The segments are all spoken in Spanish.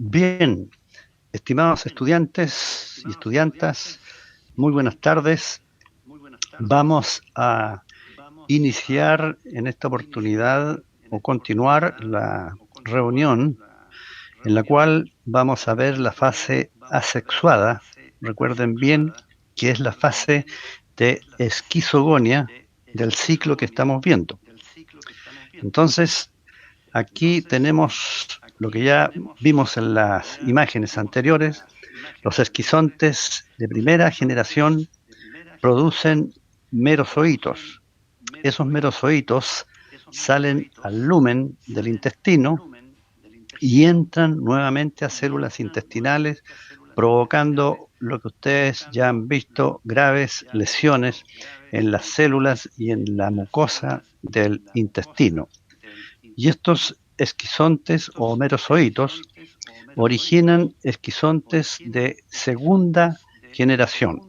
Bien, estimados estudiantes y estudiantas, muy buenas tardes. Vamos a iniciar en esta oportunidad o continuar la reunión en la cual vamos a ver la fase asexuada. Recuerden bien que es la fase de esquizogonia del ciclo que estamos viendo. Entonces, aquí tenemos lo que ya vimos en las imágenes anteriores. Los esquizontes de primera generación producen merozoitos. Esos merozoitos salen al lumen del intestino y entran nuevamente a células intestinales, provocando lo que ustedes ya han visto, graves lesiones en las células y en la mucosa del intestino. Y estos esquizontes o merozoitos originan esquizontes de segunda generación.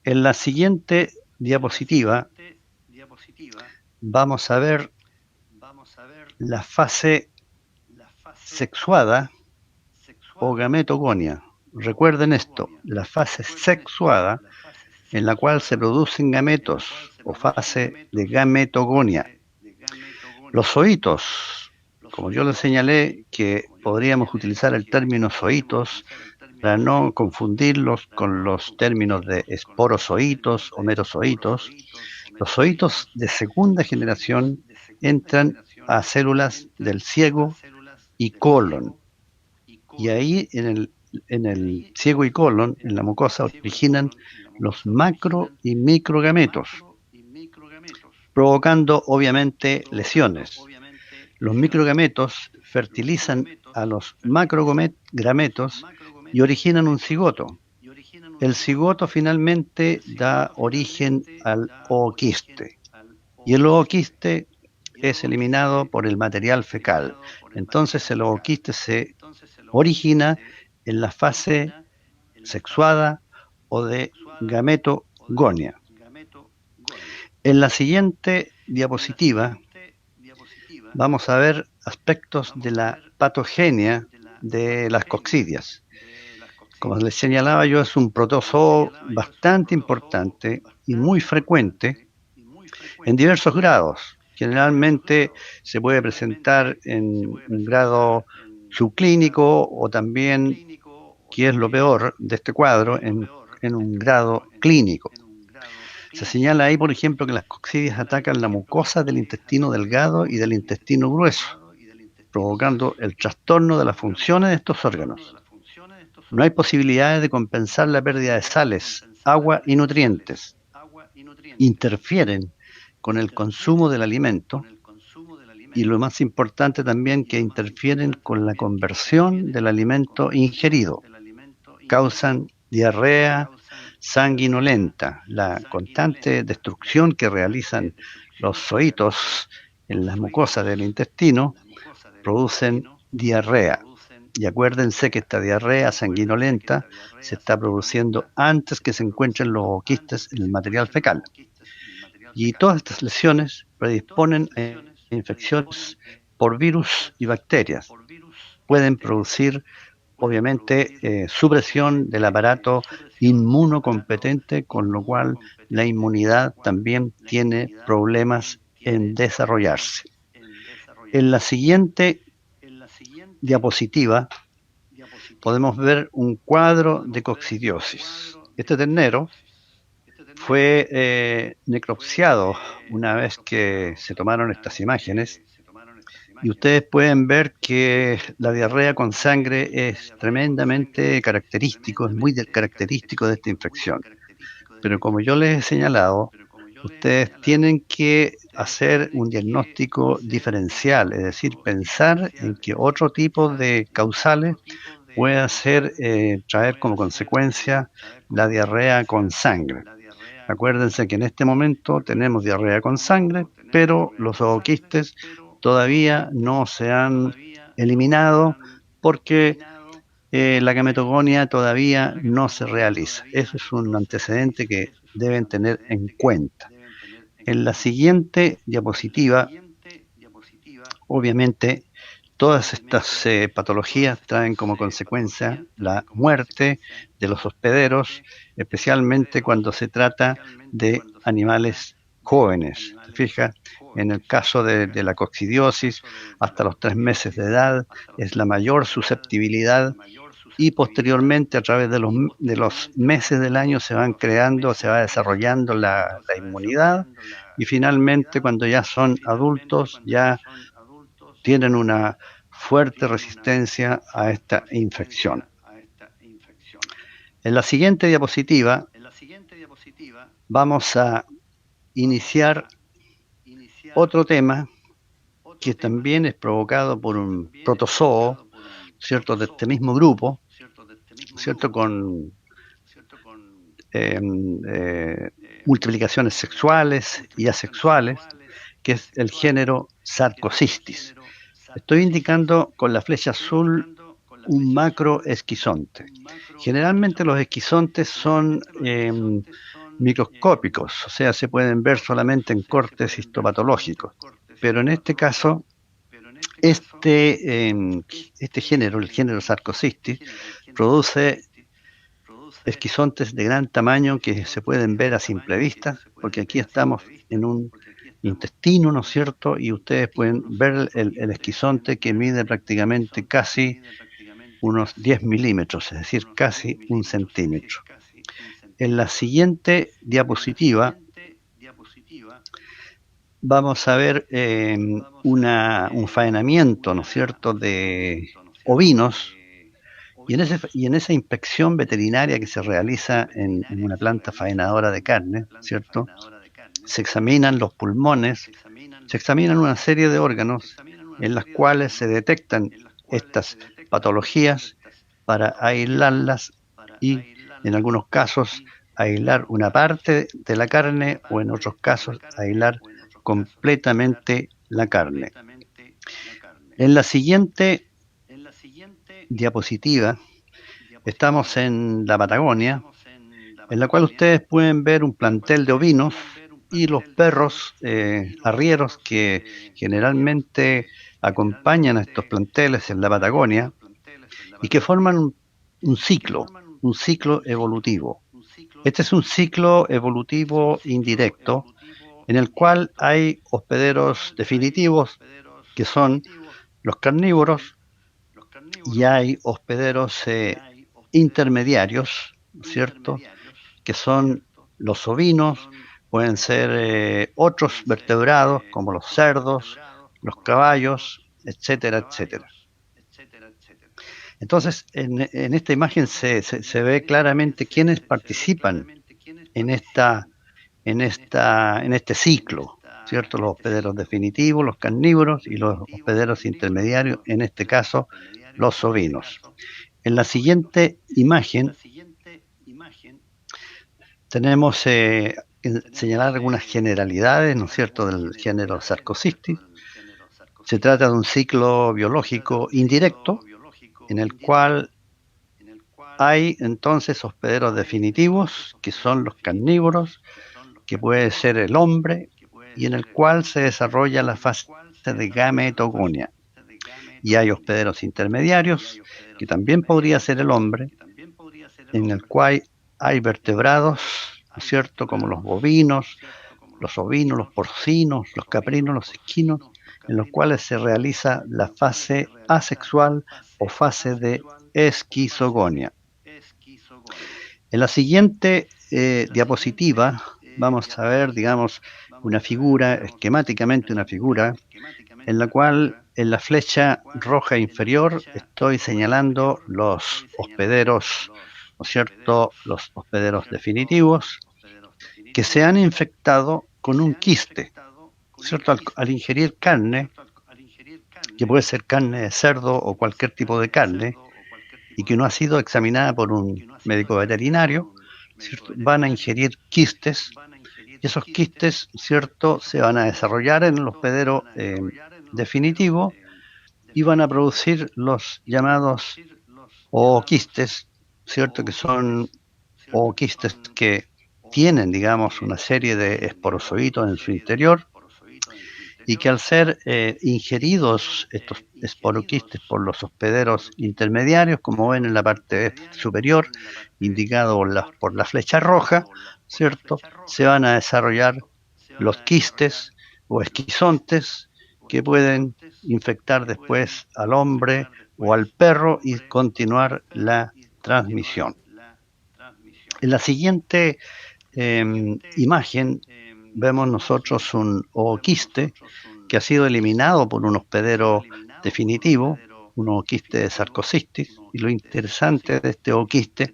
En la siguiente diapositiva vamos a ver la fase sexuada o gametogonia. Recuerden esto, la fase sexuada en la cual se producen gametos o fase de gametogonia. Los zoitos, como yo les señalé que podríamos utilizar el término zoitos para no confundirlos con los términos de esporozoitos o merozoitos, los zoitos de segunda generación entran a células del ciego y colon. Y ahí en el ciego y colon, en la mucosa, originan los macro y microgametos, provocando obviamente lesiones. Los microgametos fertilizan a los macrogametos y originan un cigoto. El cigoto finalmente da origen al ooquiste y el ooquiste es eliminado por el material fecal. Entonces el ooquiste se origina en la fase sexuada o de gametogonia. En la siguiente diapositiva vamos a ver aspectos de la patogenia de las coccidias. Como les señalaba yo, es un protozoo bastante importante y muy frecuente en diversos grados. Generalmente se puede presentar en un grado subclínico o también, que es lo peor de este cuadro, en un grado clínico. Se señala ahí, por ejemplo, que las coccidias atacan la mucosa del intestino delgado y del intestino grueso, provocando el trastorno de las funciones de estos órganos. No hay posibilidades de compensar la pérdida de sales, agua y nutrientes. Interfieren con el consumo del alimento y lo más importante también que interfieren con la conversión del alimento ingerido. Causan diarrea sanguinolenta, la constante destrucción que realizan los zoitos en las mucosas del intestino producen diarrea. Y acuérdense que esta diarrea sanguinolenta se está produciendo antes que se encuentren los ooquistes en el material fecal. Y todas estas lesiones predisponen a infecciones por virus y bacterias. Pueden producir, obviamente, supresión del aparato inmunocompetente, con lo cual la inmunidad también tiene problemas en desarrollarse. En la siguiente diapositiva podemos ver un cuadro de coccidiosis. Este ternero fue necropsiado una vez que se tomaron estas imágenes y ustedes pueden ver que la diarrea con sangre es tremendamente característico, es muy característico de esta infección. Pero como yo les he señalado, ustedes tienen que hacer un diagnóstico diferencial, es decir, pensar en que otro tipo de causales puede traer como consecuencia la diarrea con sangre. Acuérdense que en este momento tenemos diarrea con sangre, pero los ooquistes todavía no se han eliminado porque la gametogonia todavía no se realiza. Eso es un antecedente que deben tener en cuenta. En la siguiente diapositiva, obviamente, Todas estas patologías traen como consecuencia la muerte de los hospederos, especialmente cuando se trata de animales jóvenes. ¿Te fijas? En el caso de la coccidiosis, hasta los 3 meses de edad es la mayor susceptibilidad y posteriormente a través de los meses del año se van creando, se va desarrollando la inmunidad y finalmente cuando ya son adultos ya tienen una fuerte resistencia a esta infección. En la siguiente diapositiva vamos a iniciar otro tema que también es provocado por un protozoo, ¿cierto?, de este mismo grupo, ¿cierto?, con eh, eh, multiplicaciones sexuales y asexuales, que es el género Sarcocystis. Estoy indicando con la flecha azul un macroesquizonte. Generalmente los esquizontes son microscópicos, o sea, se pueden ver solamente en cortes histopatológicos. Pero en este caso, este género, el género Sarcocystis, produce esquizontes de gran tamaño que se pueden ver a simple vista, porque aquí estamos en un intestino, ¿no es cierto? Y ustedes pueden ver el esquizonte que mide prácticamente casi unos 10 milímetros, es decir, casi 1 centímetro. En la siguiente diapositiva vamos a ver un faenamiento, ¿no es cierto?, de ovinos. Y en esa inspección veterinaria que se realiza en una planta faenadora de carne, ¿cierto?, se examinan los pulmones, se examinan una serie de órganos en las cuales se detectan estas patologías para aislarlas y, en algunos casos, aislar una parte de la carne o, en otros casos, aislar completamente la carne. En la siguiente diapositiva estamos en la Patagonia, en la cual ustedes pueden ver un plantel de ovinos y los perros arrieros que generalmente acompañan a estos planteles en la Patagonia y que forman un ciclo evolutivo. Este es un ciclo evolutivo indirecto en el cual hay hospederos definitivos que son los carnívoros y hay hospederos intermediarios, ¿cierto?, que son los ovinos, pueden ser otros vertebrados como los cerdos, los caballos, etcétera, etcétera. Entonces, en esta imagen se ve claramente quiénes participan en este ciclo, ¿cierto? Los hospederos definitivos, los carnívoros y los hospederos intermediarios, en este caso, los ovinos. En la siguiente imagen tenemos que señalar algunas generalidades, ¿no es cierto?, del género Sarcocystis. Se trata de un ciclo biológico indirecto en el cual hay entonces hospederos definitivos, que son los carnívoros, que puede ser el hombre, y en el cual se desarrolla la fase de gametogonia. Y hay hospederos intermediarios, que también podría ser el hombre, en el cual hay vertebrados, ¿no es cierto?, como los bovinos, los ovinos, los porcinos, los caprinos, los equinos, en los cuales se realiza la fase asexual o fase de esquizogonia. En la siguiente diapositiva vamos a ver, digamos, una figura, esquemáticamente una figura, en la cual en la flecha roja inferior estoy señalando los hospederos, ¿no es cierto?, los hospederos definitivos que se han infectado con un quiste, ¿cierto?, al ingerir carne, que puede ser carne de cerdo o cualquier tipo de carne, y que no ha sido examinada por un médico veterinario, ¿cierto?, van a ingerir quistes, y esos quistes, ¿cierto?, se van a desarrollar en el hospedero definitivo y van a producir los llamados ooquistes, ¿cierto?, que son ooquistes que tienen, digamos, una serie de esporozoitos en su interior y que al ser ingeridos estos esporoquistes por los hospederos intermediarios, como ven en la parte superior, indicado por la flecha roja, ¿cierto? Se van a desarrollar los quistes o esquizontes que pueden infectar después al hombre o al perro y continuar la transmisión. En la siguiente imagen vemos nosotros un ooquiste que ha sido eliminado por un hospedero definitivo, un ooquiste de Sarcocistis, y lo interesante de este ooquiste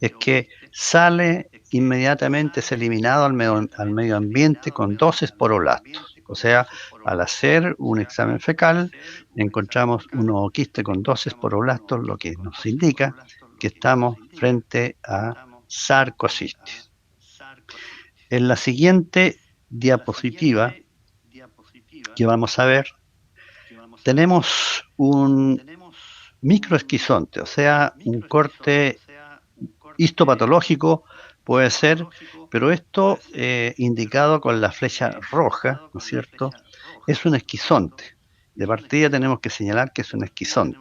es que sale inmediatamente, es eliminado al medio ambiente con 2 esporoblastos. O sea, al hacer un examen fecal, encontramos un ooquiste con 2 esporoblastos, lo que nos indica que estamos frente a Sarcocistis. En la siguiente diapositiva que vamos a ver, tenemos un microesquizonte, o sea, un corte histopatológico puede ser, pero esto indicado con la flecha roja, ¿no es cierto? Es un esquizonte. De partida tenemos que señalar que es un esquizonte.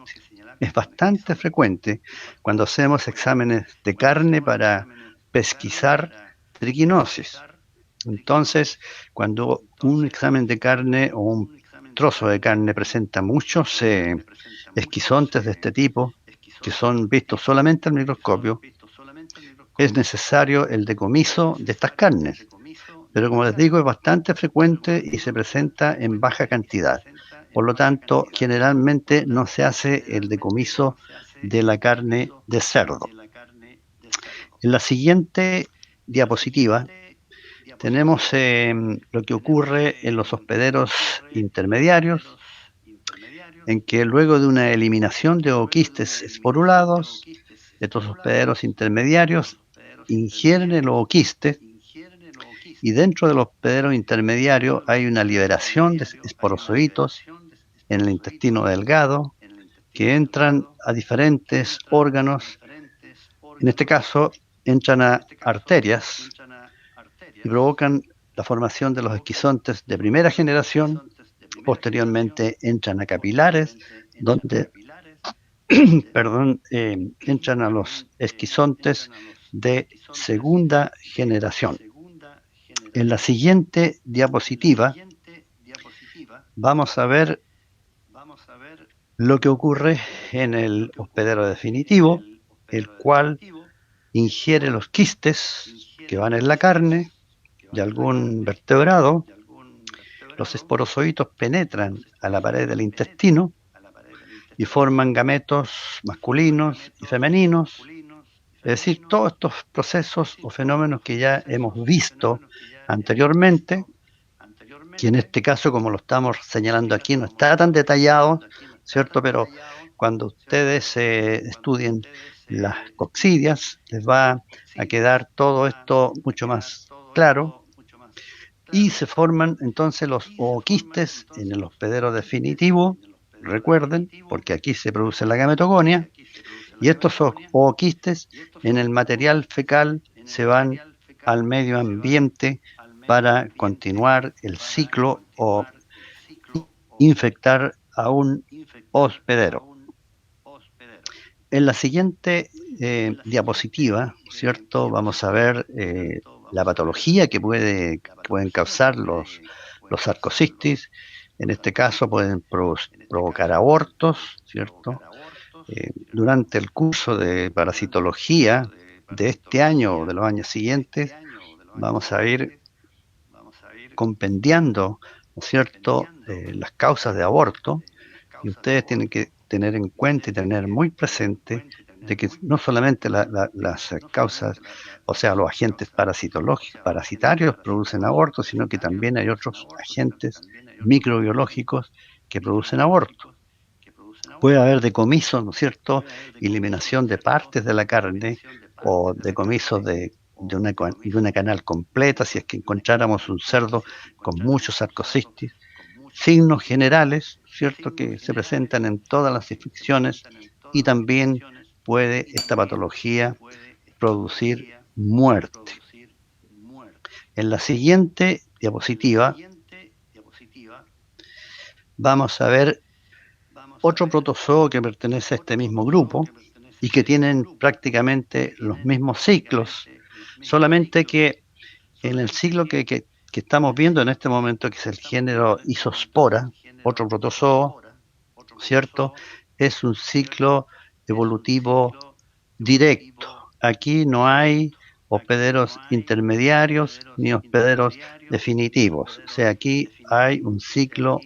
Es bastante frecuente cuando hacemos exámenes de carne para pesquisar triquinosis. Entonces, cuando un examen de carne o un trozo de carne presenta muchos esquizontes de este tipo, que son vistos solamente al microscopio, es necesario el decomiso de estas carnes. Pero como les digo, es bastante frecuente y se presenta en baja cantidad. Por lo tanto, generalmente no se hace el decomiso de la carne de cerdo. En la siguiente diapositiva tenemos lo que ocurre en los hospederos intermediarios, en que luego de una eliminación de ooquistes esporulados, estos hospederos intermediarios ingieren el ooquiste y dentro del hospedero intermediario hay una liberación de esporozoitos en el intestino delgado que entran a diferentes órganos. En este caso, entran a arterias y provocan la formación de los esquizontes de primera generación. Posteriormente entran a capilares, donde entran a los esquizontes de segunda generación. En la siguiente diapositiva vamos a ver lo que ocurre en el hospedero definitivo, el cual ingiere los quistes que van en la carne de algún vertebrado. Los esporozoitos penetran a la pared del intestino y forman gametos masculinos y femeninos, es decir, todos estos procesos o fenómenos que ya hemos visto anteriormente, que en este caso, como lo estamos señalando aquí, no está tan detallado, ¿cierto? Pero cuando ustedes estudien las coccidias, les va a quedar todo esto mucho más claro. Y se forman entonces los ooquistes en el hospedero definitivo, recuerden, porque aquí se produce la gametogonia, y estos ooquistes en el material fecal se van al medio ambiente para continuar el ciclo o infectar a un hospedero. En la siguiente diapositiva, ¿cierto? Vamos a ver la patología que pueden causar los sarcocistis. En este caso pueden provocar abortos, ¿cierto? Durante el curso de parasitología de este año o de los años siguientes, vamos a ir compendiando, ¿no es cierto?, las causas de aborto, y ustedes tienen que tener en cuenta y tener muy presente de que no solamente las causas, o sea, los agentes parasitarios producen abortos, sino que también hay otros agentes microbiológicos que producen aborto. Puede haber decomiso, ¿no es cierto?, eliminación de partes de la carne o decomiso de una canal completa, si es que encontráramos un cerdo con muchos sarcocistis. Signos generales, ¿cierto?, que se presentan en todas las infecciones, y también puede esta patología producir muerte. En la siguiente diapositiva vamos a ver otro protozoo que pertenece a este mismo grupo y que tienen prácticamente los mismos ciclos, solamente que en el ciclo que estamos viendo en este momento, que es el género Isospora, otro protozoo, ¿cierto? Es un ciclo evolutivo directo. Aquí no hay hospederos intermediarios ni hospederos definitivos. O sea, aquí hay un ciclo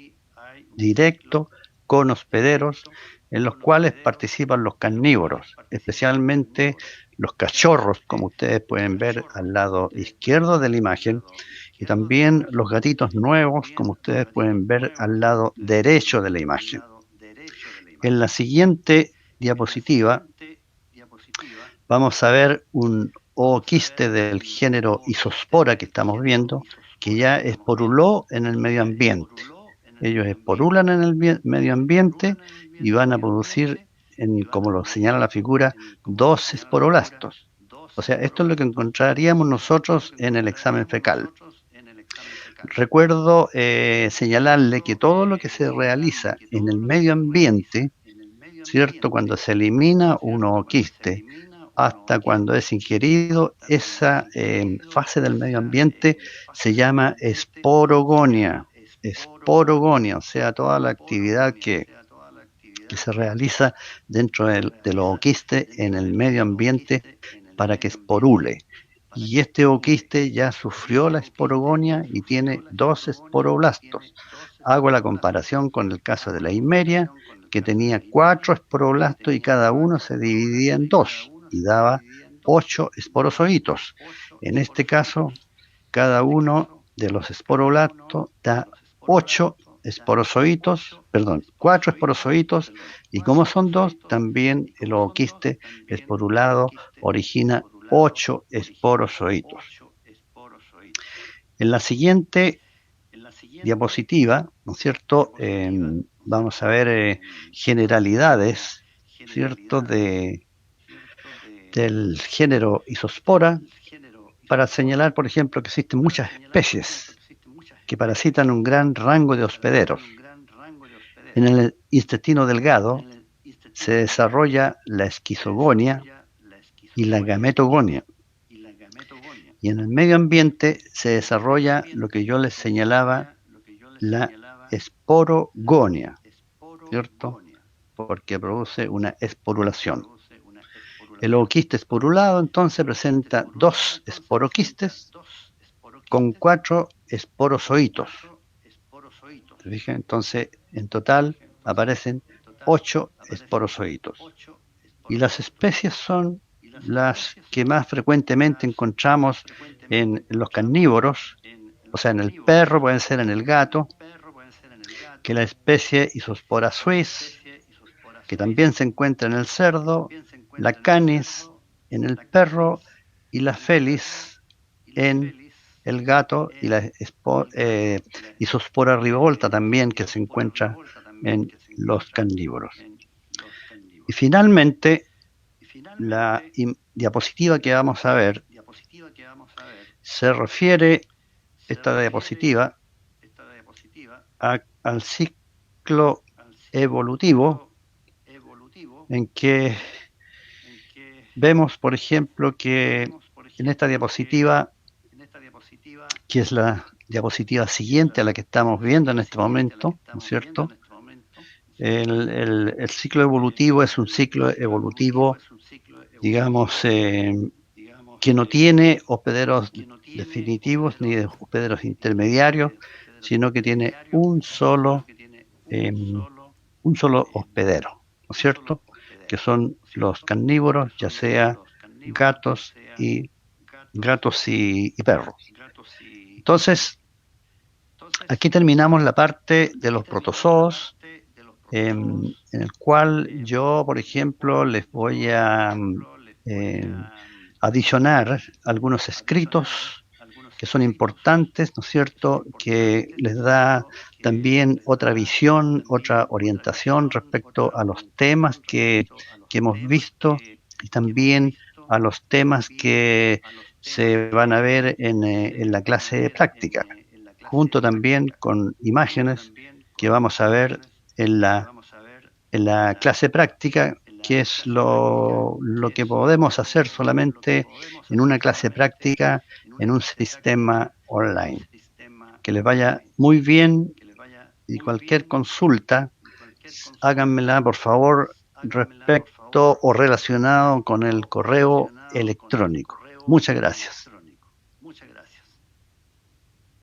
directo con hospederos en los cuales participan los carnívoros, especialmente los cachorros, como ustedes pueden ver al lado izquierdo de la imagen, y también los gatitos nuevos, como ustedes pueden ver al lado derecho de la imagen. En la siguiente diapositiva vamos a ver un ooquiste del género Isospora que estamos viendo, que ya esporuló en el medio ambiente. Ellos esporulan en el medio ambiente y van a producir, como lo señala la figura, dos esporoblastos. O sea, esto es lo que encontraríamos nosotros en el examen fecal. Recuerdo señalarle que todo lo que se realiza en el medio ambiente, ¿cierto? Cuando se elimina un ooquiste hasta cuando es ingerido, esa fase del medio ambiente se llama esporogonia. Esporogonia, o sea, toda la actividad que se realiza dentro del ooquiste en el medio ambiente para que esporule. Y este ooquiste ya sufrió la esporogonia y tiene dos esporoblastos. Hago la comparación con el caso de la Himmeria, que tenía 4 esporoblastos y cada uno se dividía en 2 y daba 8 esporozoitos. En este caso, cada uno de los esporoblastos da 8 esporozoitos, perdón, 4 esporozoitos, y como son 2, también el ooquiste esporulado origina 8 esporozoitos. En la siguiente diapositiva, ¿no es cierto? Vamos a ver generalidades, ¿cierto? Del género Isospora, para señalar, por ejemplo, que existen muchas especies que parasitan un gran rango de hospederos. En el intestino delgado se desarrolla la esquizogonia y la gametogonia. Y en el medio ambiente se desarrolla lo que yo les señalaba, la esporogonia, ¿cierto? Porque produce una esporulación. El ooquiste esporulado entonces presenta 2 esporoquistes con 4 esporozoitos. ¿Se fijan? Entonces, en total aparecen 8 esporozoitos. Y las especies son las que más frecuentemente encontramos en los carnívoros, o sea, en el perro, pueden ser en el gato, que la especie Isospora suis, que también se encuentra en el cerdo, la canis en el perro y la felis en el gato, y la Isospora ribovolta también, que se encuentra en los carnívoros. Y finalmente, la diapositiva que vamos a ver se refiere, esta diapositiva, al ciclo evolutivo, en que vemos, por ejemplo, que en esta diapositiva, que es la diapositiva siguiente a la que estamos viendo en este momento, ¿no es cierto? El ciclo evolutivo es un ciclo evolutivo, digamos, que no tiene hospederos definitivos ni hospederos intermediarios, sino que tiene un solo hospedero, ¿no es cierto? Que son los carnívoros, ya sea gatos y perros. Entonces, aquí terminamos la parte de los protozoos, en el cual yo, por ejemplo, les voy a adicionar algunos escritos que son importantes, ¿no es cierto?, que les da también otra visión, otra orientación respecto a los temas que hemos visto y también a los temas que se van a ver en la clase práctica, junto también con imágenes que vamos a ver en la clase práctica, que es lo que podemos hacer solamente en una clase práctica en un sistema online. Que les vaya muy bien y cualquier consulta, háganmela por favor respecto o relacionado con el correo electrónico. Muchas gracias.